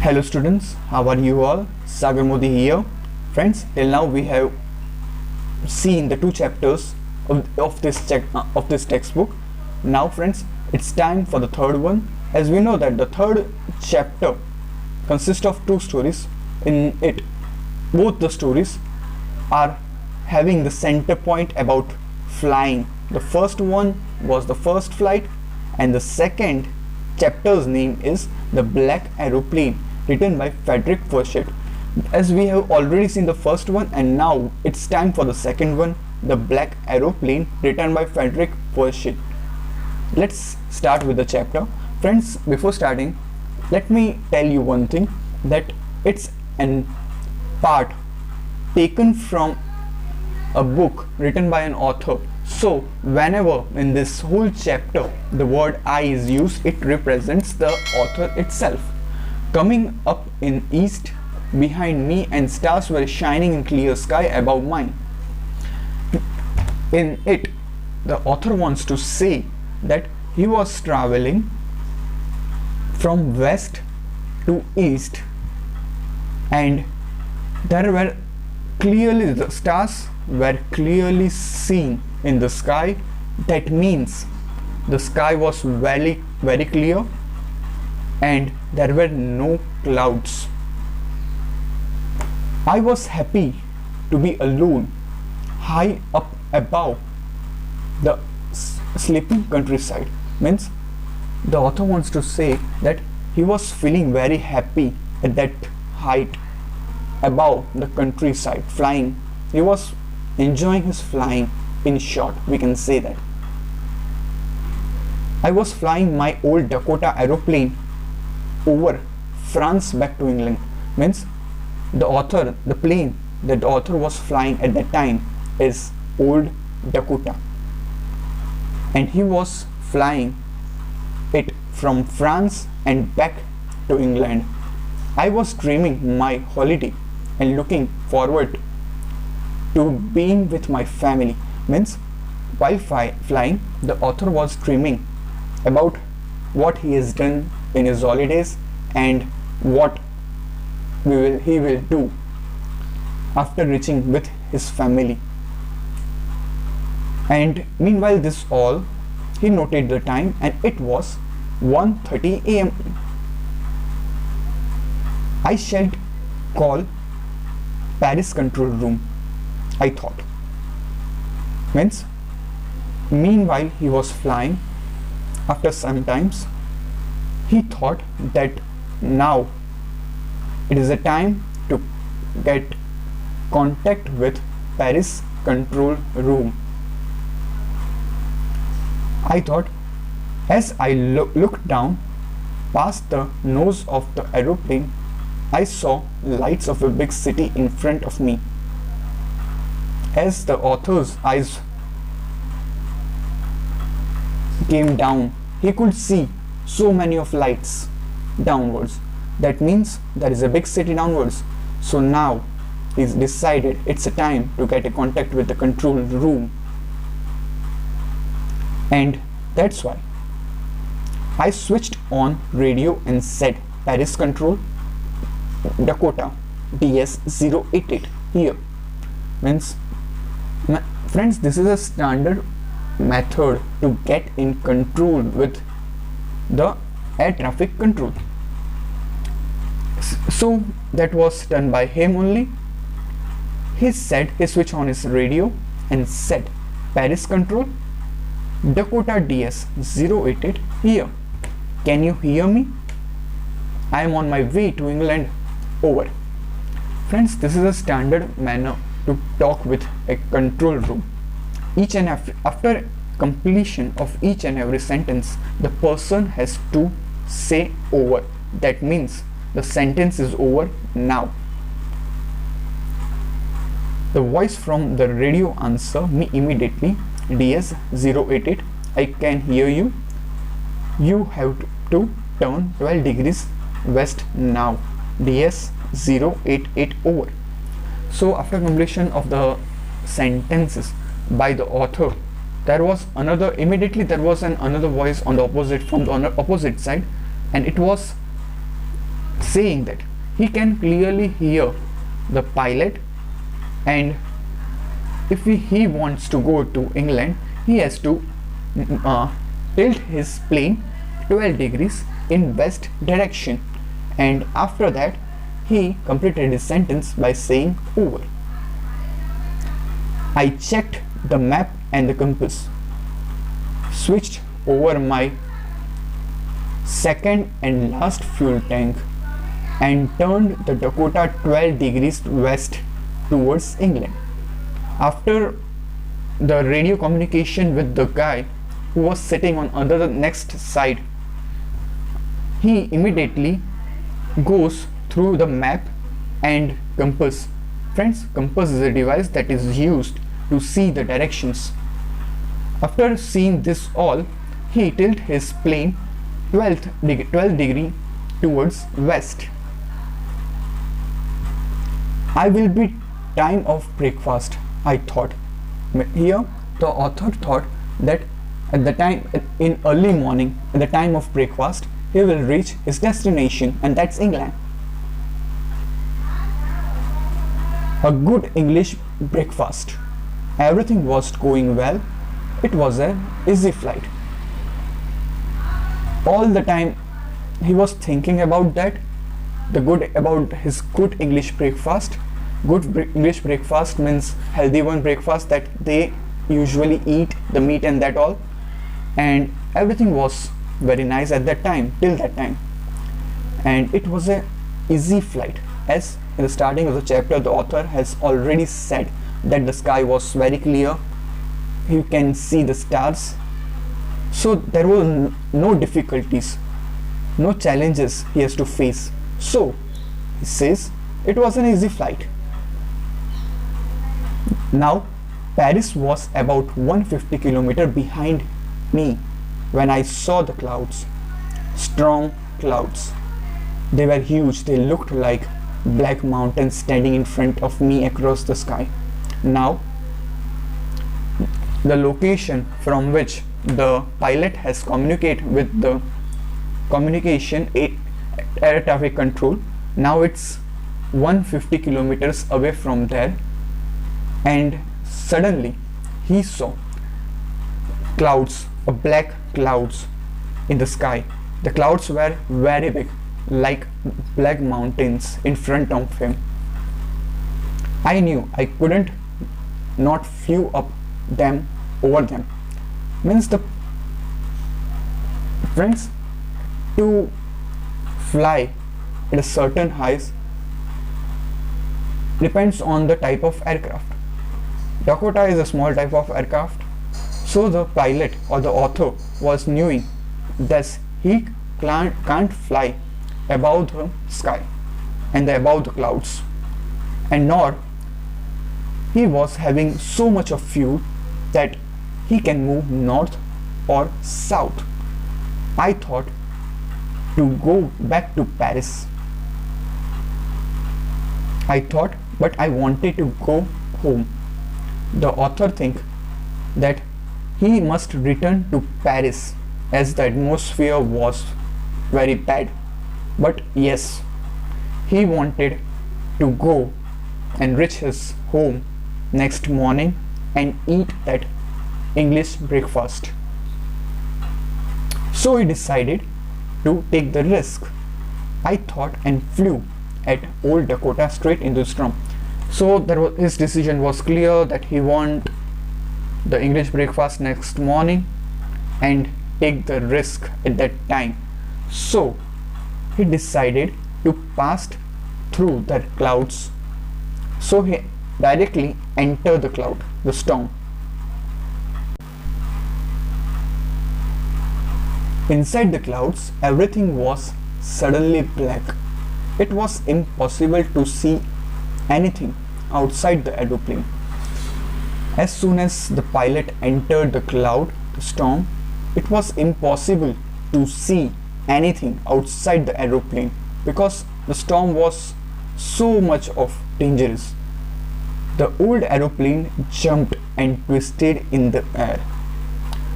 Hello students, how are you all? Sagar Modi here. Friends, till now we have seen the two chapters of this textbook. Now friends, it's time for the third one. As we know that the third chapter consists of two stories. In it, both the stories are having the center point about flying. The first one was the first flight, and the second chapter's name is The Black Aeroplane, written by Frederick Forsyth. As we have already seen the first one, and now it's time for the second one, The Black Aeroplane, written by Frederick Forsyth. Let's start with the chapter. Friends, before starting, let me tell you one thing, that it's an part taken from a book written by an author. So whenever in this whole chapter the word I is used, it represents the author itself. Coming up in east behind me, and stars were shining in clear sky above mine. In it, the author wants to say that he was traveling from west to east, and there were clearly, the stars were clearly seen in the sky. That means the sky was very clear and there were no clouds. I was happy to be alone high up above the sleeping countryside. Means the author wants to say that he was feeling very happy at that height above the countryside, flying. He was enjoying his flying. In short, we can say that I was flying my old Dakota aeroplane over France back to England. Means the plane that the author was flying at that time is old Dakota, and he was flying it from France and back to England. I was dreaming my holiday and looking forward to being with my family. Means while flying, the author was dreaming about what he has done in his holidays and what he will do after reaching with his family. And meanwhile this all, he noted the time, and it was 1:30 a.m. I shall call Paris control room, I thought. Means meanwhile he was flying, after some times he thought that now it is a time to get contact with Paris control room. I thought, as I looked down past the nose of the aeroplane, I saw lights of a big city in front of me. As the author's eyes came down, he could see so many of lights downwards. That means there is a big city downwards. So now he's decided it's a time to get a contact with the control room, and that's why I switched on radio and said, Paris control, Dakota DS-088 here. Means, friends, this is a standard method to get in control with the air traffic control. So that was done by him only. He switched on his radio and said, Paris control, Dakota DS-088 here. Can you hear me? I am on my way to England. Over. Friends, this is a standard manner to talk with a control room. After completion of each and every sentence, the person has to say over. That means the sentence is over now. The voice from the radio answered me immediately, DS-088, I can hear you. You have to turn 12 degrees west now. DS-088 over. So after completion of the sentences by the author, there was another voice on the opposite, from the opposite side, and it was saying that he can clearly hear the pilot, and if he wants to go to England, he has to tilt his plane 12 degrees in west direction. And after that, he completed his sentence by saying over. I checked the map and the compass, switched over my second and last fuel tank, and turned the Dakota 12 degrees west towards England. After the radio communication with the guy who was sitting on the next side, he immediately goes through the map and compass. Friends, compass is a device that is used to see the directions. After seeing this all, he tilted his plane 12 degree towards west. I will be time of breakfast, I thought. Here the author thought that at the time, in early morning, at the time of breakfast, he will reach his destination, and that's England. A good English breakfast. Everything was going well. It was an easy flight. All the time he was thinking about that, about his good English breakfast. Good English breakfast means healthy one breakfast that they usually eat the meat and that all, and everything was very nice at that time, till that time. And it was a easy flight, as in the starting of the chapter the author has already said that the sky was very clear, you can see the stars, so there were no difficulties, no challenges he has to face. So he says it was an easy flight. Now Paris was about 150 kilometers behind me when I saw the clouds, strong clouds. They were huge, they looked like black mountains standing in front of me across the sky. Now the location from which the pilot has communicated with the communication air traffic control, now it's 150 kilometers away from there, and suddenly he saw clouds, black clouds in the sky. The clouds were very big, like black mountains in front of him. I knew I couldn't not flew up them over them. Means the friends, to fly at a certain height depends on the type of aircraft. Dakota is a small type of aircraft, so the pilot or the author was knowing that he can't fly above the sky and above the clouds, and nor he was having so much of fuel that he can move north or south. I thought to go back to Paris. But I wanted to go home. The author think that he must return to Paris as the atmosphere was very bad. But yes, he wanted to go and reach his home next morning and eat that English breakfast. So he decided to take the risk, I thought, and flew at Old Dakota straight into the storm. So his decision was clear that he want the English breakfast next morning and take the risk at that time. So he decided to pass through the clouds. So he directly entered the storm. Inside the clouds, everything was suddenly black. It was impossible to see anything outside the aeroplane. As soon as the pilot entered the storm, it was impossible to see anything outside the aeroplane because the storm was so much of dangerous. The old aeroplane jumped and twisted in the air.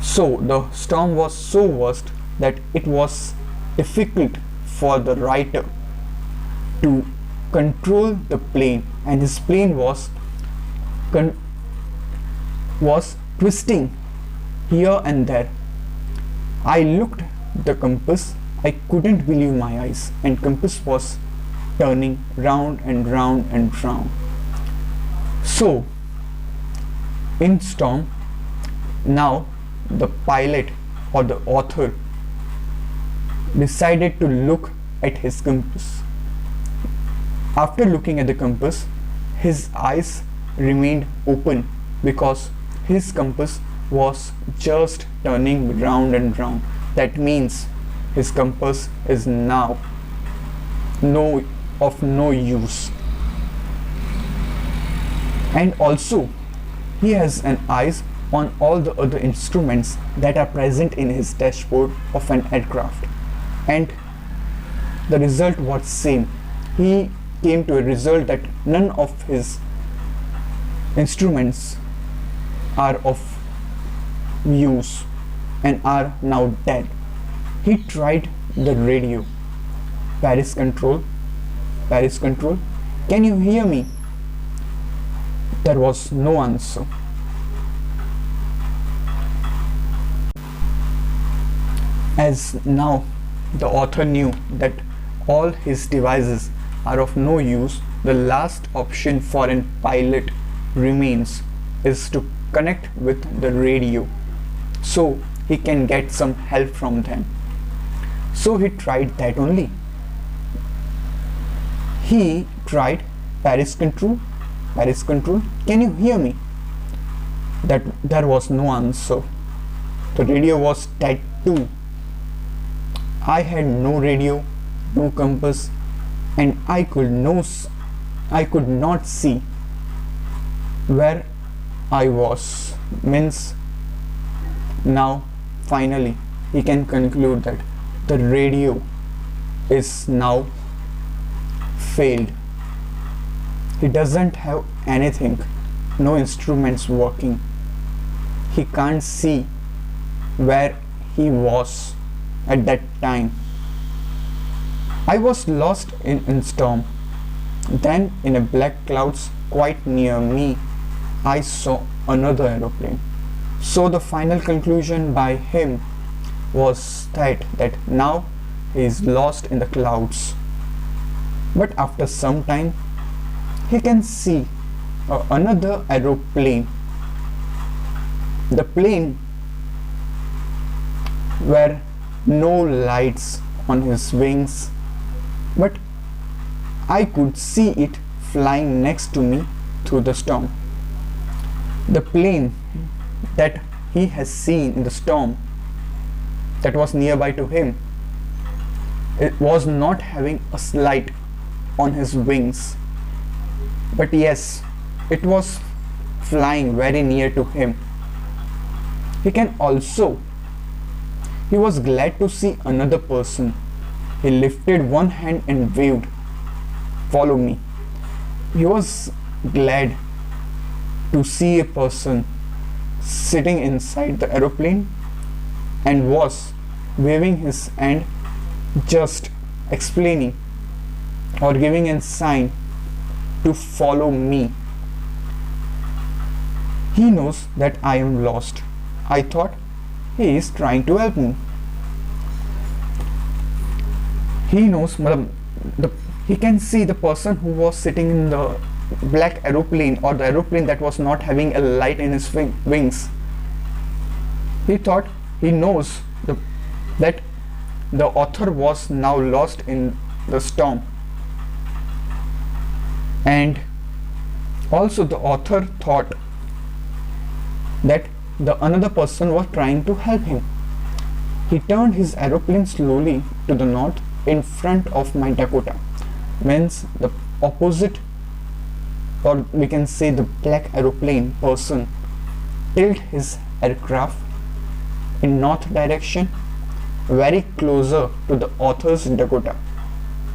So the storm was so worst that it was difficult for the writer to control the plane, and his plane was twisting here and there. I looked at the compass. I couldn't believe my eyes, and compass was turning round and round and round. So in storm, now the pilot or the author decided to look at his compass. After looking at the compass, his eyes remained open because his compass was just turning round and round. That means his compass is now of no use. And also he has an eyes on all the other instruments that are present in his dashboard of an aircraft, and the result was same. He came to a result that none of his instruments are of use and are now dead. He tried the radio. Paris control, can you hear me? There was no answer. As now the author knew that all his devices are of no use, the last option for a pilot remains is to connect with the radio so he can get some help from them. So he tried that only. He tried Paris control, can you hear me? That there was no answer. The radio was dead too. I had no radio, no compass, and I could not see where I was. Means now finally he can conclude that the radio is now failed. He doesn't have anything, no instruments working. He can't see where he was at that time. I was lost in storm. Then in a black clouds quite near me, I saw another aeroplane. So the final conclusion by him was that now he is lost in the clouds. But after some time, he can see another aeroplane. The plane were no lights on his wings, but I could see it flying next to me through the storm. The plane that he has seen in the storm, that was nearby to him, it was not having a light on his wings, but yes, it was flying very near to him. He was glad to see another person. He lifted one hand and waved, "Follow me." He was glad to see a person sitting inside the aeroplane and was waving his hand, just explaining or giving a sign to follow me. He knows that I am lost. I thought he is trying to help me. He knows, he can see the person who was sitting in the black aeroplane, or the aeroplane that was not having a light in his wings. He thought he knows that the author was now lost in the storm, and also the author thought that the another person was trying to help him. He turned his aeroplane slowly to the north in front of my Dakota, means the opposite, or we can say the black aeroplane person tilted his aircraft in north direction, very closer to the author's Dakota,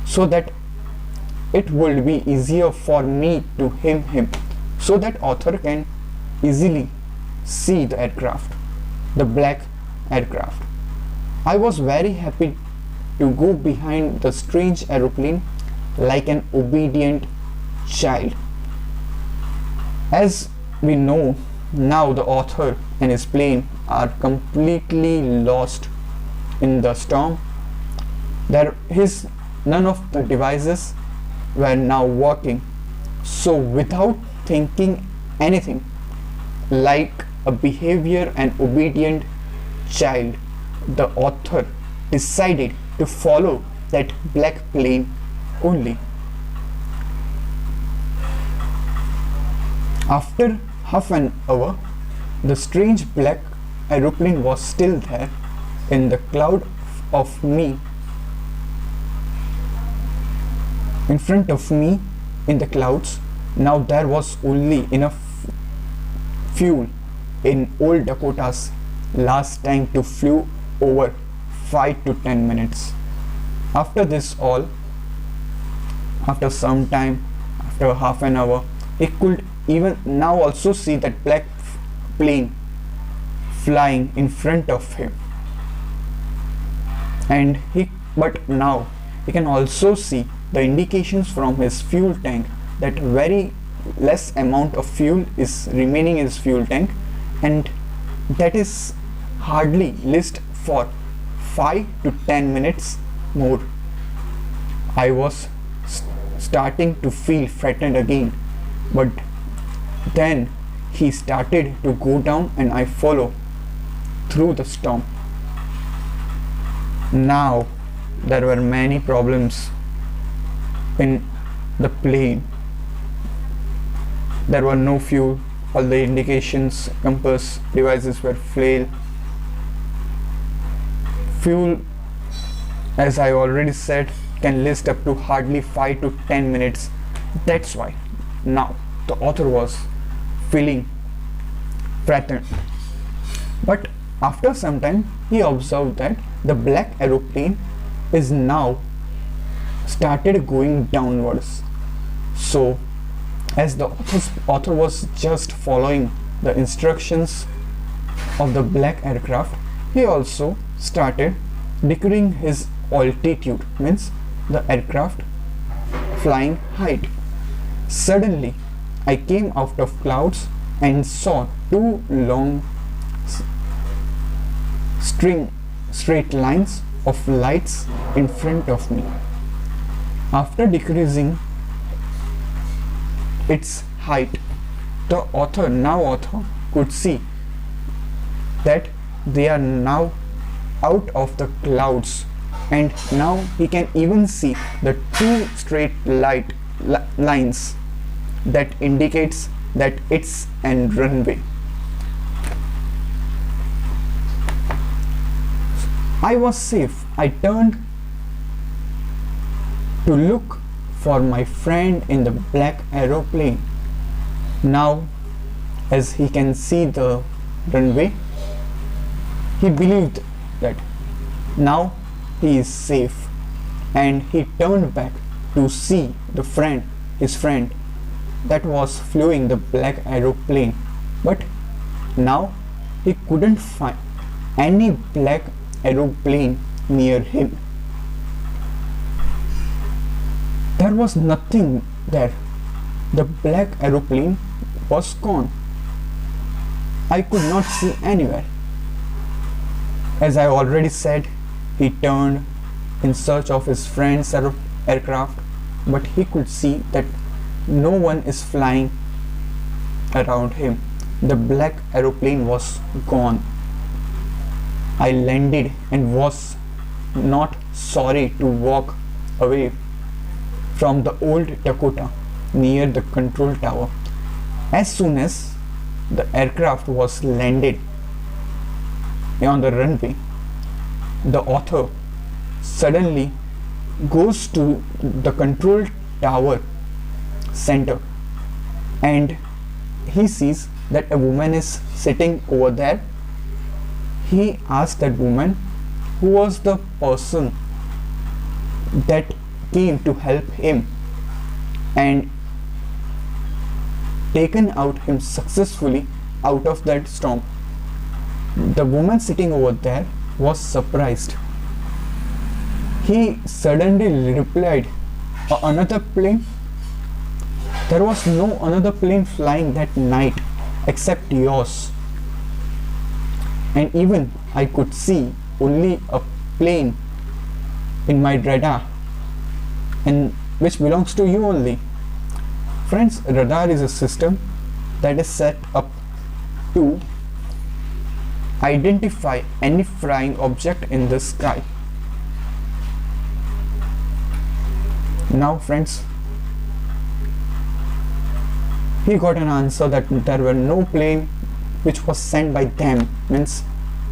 so that it would be easier for me to aim him, so that author can easily see the aircraft, the black aircraft. I was very happy to go behind the strange aeroplane like an obedient child. As we know, now the author and his plane are completely lost in the storm. None of the devices were now working. So without thinking anything, like a behavior and obedient child, the author decided to follow that black plane only. After half an hour, the strange black aeroplane was still there in the cloud of me. In front of me in the clouds. Now there was only enough fuel in old Dakota's last tank to flew over 5 to 10 minutes. After this all, after some time, after half an hour, he could even now also see that black plane flying in front of him. But now he can also see the indications from his fuel tank that very less amount of fuel is remaining in his fuel tank, and that is hardly list for 5 to 10 minutes more. I was starting to feel frightened again, but then he started to go down and I follow through the storm. Now there were many problems in the plane. There were no fuel, all the indications, compass devices were failed. Fuel, as I already said, can list up to hardly 5 to 10 minutes. That's why now the author was feeling frightened. But after some time, he observed that the black aeroplane is now started going downwards. So as the author was just following the instructions of the black aircraft, he also started decreasing his altitude, means the aircraft flying height. Suddenly I came out of clouds and saw two long straight lines of lights in front of me. After decreasing its height, the author could see that they are now out of the clouds, and now he can even see the two straight lines that indicates that it's an runway. I was safe. I turned to look for my friend in the black aeroplane. Now, as he can see the runway, he believed that now he is safe, and he turned back to see his friend that was flying the black aeroplane. But now he couldn't find any black aeroplane near him. There was nothing there. The black aeroplane was gone. I could not see anywhere. As I already said, he turned in search of his friend's aircraft, but he could see that no one is flying around him. The black aeroplane was gone. I landed and was not sorry to walk away from the old Dakota near the control tower. As soon as the aircraft was landed on the runway, the author suddenly goes to the control tower center, and he sees that a woman is sitting over there. He asked that woman who was the person that came to help him and taken out him successfully out of that storm. The woman sitting over there was surprised. He suddenly replied Another plane? There was no another plane flying that night except yours. And even I could see only a plane in my radar, and which belongs to you only. Friends, radar is a system that is set up to identify any flying object in the sky. Now friends, he got an answer that there were no plane which was sent by them, means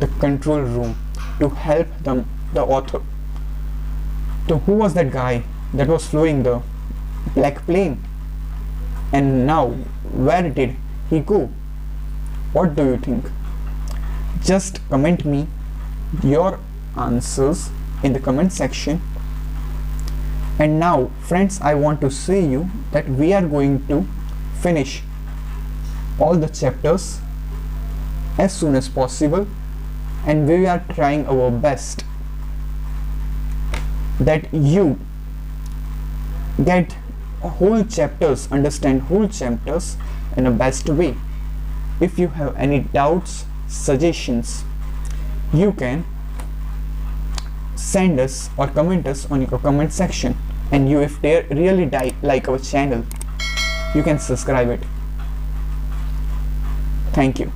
the control room, to help them, the author. So who was that guy that was flying the black plane? And now where did he go? What do you think? Just comment me your answers in the comment section. And now friends, I want to say you that we are going to finish all the chapters as soon as possible, and we are trying our best that you get whole chapters, understand whole chapters in a best way. If you have any doubts, suggestions, you can send us or comment us on your comment section. And you, if they really like our channel, you can subscribe it. Thank you.